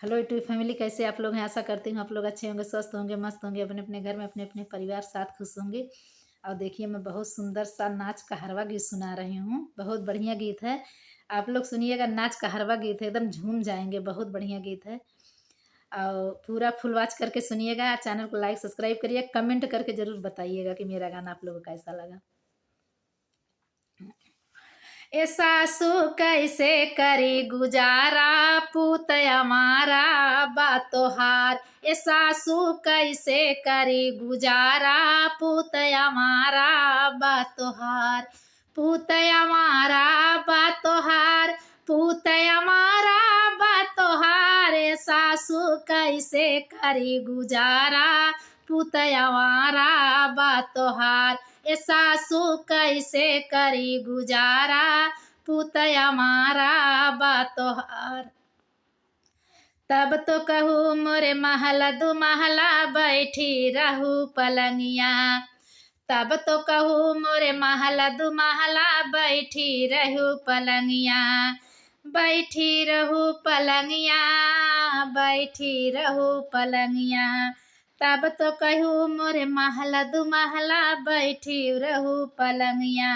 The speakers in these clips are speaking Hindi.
हेलो यूट्यूब फैमिली, कैसे आप लोग हैं। आशा करती हूँ आप लोग अच्छे होंगे, स्वस्थ होंगे, मस्त होंगे, अपने अपने घर में अपने अपने परिवार साथ खुश होंगे। और देखिए, मैं बहुत सुंदर सा नाच का हरवा गीत सुना रही हूँ। बहुत बढ़िया गीत है, आप लोग सुनिएगा। नाच का हरवा गीत है, एकदम झूम जाएंगे। बहुत बढ़िया गीत है और पूरा फुल वॉच करके सुनिएगा। चैनल को लाइक सब्सक्राइब करिए, कमेंट करके जरूर बताइएगा कि मेरा गाना आप लोगों को कैसा लगा। ए सासू कैसे करी गुजारा, पूत हमारा बातोहार। ए सासू कैसे करी गुजारा, पूत हमारा बातोहार। पूत हमारा बातोहार, पूत हमारा बातोहार। ए सासू कैसे करी गुजारा, पूत हमारा बातोहार। ए सासू कैसे करी गुजारा, पूत हमारा बातोहार। तब तो कहूँ मोरे महला दू महला, बैठी रहू पलंगिया। तब तो कहूँ मोरे महला दू महला, बैठी रहू पलंगिया। बैठी रहू पलंगिया, बैठी रहू पलंगिया। तब तो कहूँ मोरे महला दू महला, बैठी रहू पलंगिया।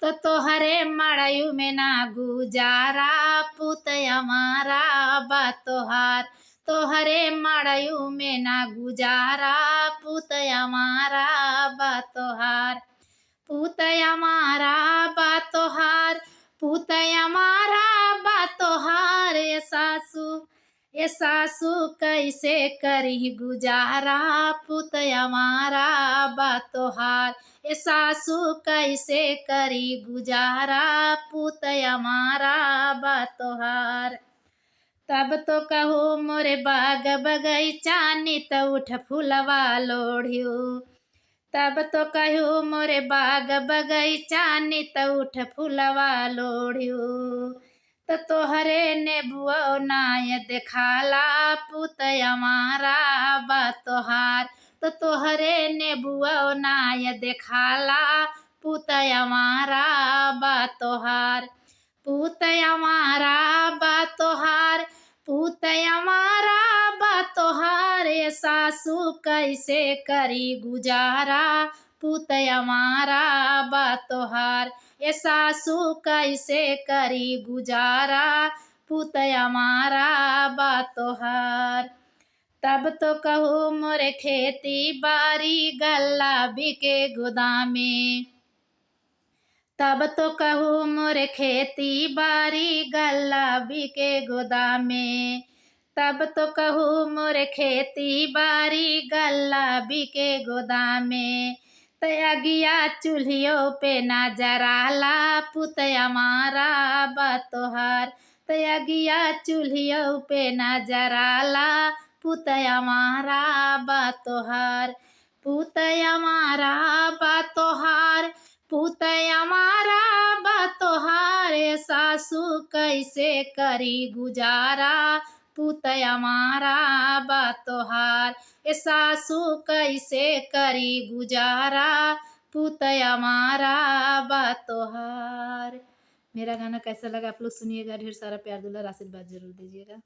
तो तोहरे मड़यू में ना गुजारा, पूत हमारा बातोहार। तोहरे मड़यू में ना गुजारा, पूत हमारा बातोहार। पूत हमारा बातोहार, पूत हमारा बातोहार। ए सासू कैसे करी गुजारा, पूत हमारा बातोहार। ए सासू कैसे करी गुजारा, पूत हमारा बातोहार। तब तो कहो मोरे बाग बगैचा, नित उठ फूलवा लोढ़ियो। तब तो कहू मोरे बाग बगैचा, नित उठ फूलवा लोढ़ियो। तो तोहरे नेबुआ नाय देखाला, पूत हमारा बातोहार। तो तोहरे नेबुआ नाय देखाला, पूत हमारा बातोहार। पूत हमारा बातोहार, पूत हमारा बातोहार। ए सासू कैसे करी गुजारा, पूत हमारा बातोहार। ए सासू कैसे करी गुजारा, पूत हमारा बातोहार। तब तो कहूँ मोरे खेती बारी, गल्ला बिके गोदामे। तब तो कहूँ मोरे खेती बारी, गल्ला बिके गोदामे। तब तो कहूँ मोरे खेती बारी, गल्ला बिके गोदामे। तयगिया चूल्हियों पे ना जराला, पूत हमारा बातोहार। तयगिया चूल्हियों पे ना जराला, पूत हमारा बातोहार। पूत हमारा बातोहार, पूत हमारा बातोहार। ए सासू कैसे करी गुजारा, पूत हमारा बातोहार। ए सासू कैसे करी गुजारा, पूत हमारा बातोहार। मेरा गाना कैसा लगा आप लोग सुनिएगा। ढेर सारा प्यार दुलार आशीर्वाद जरूर दीजिएगा।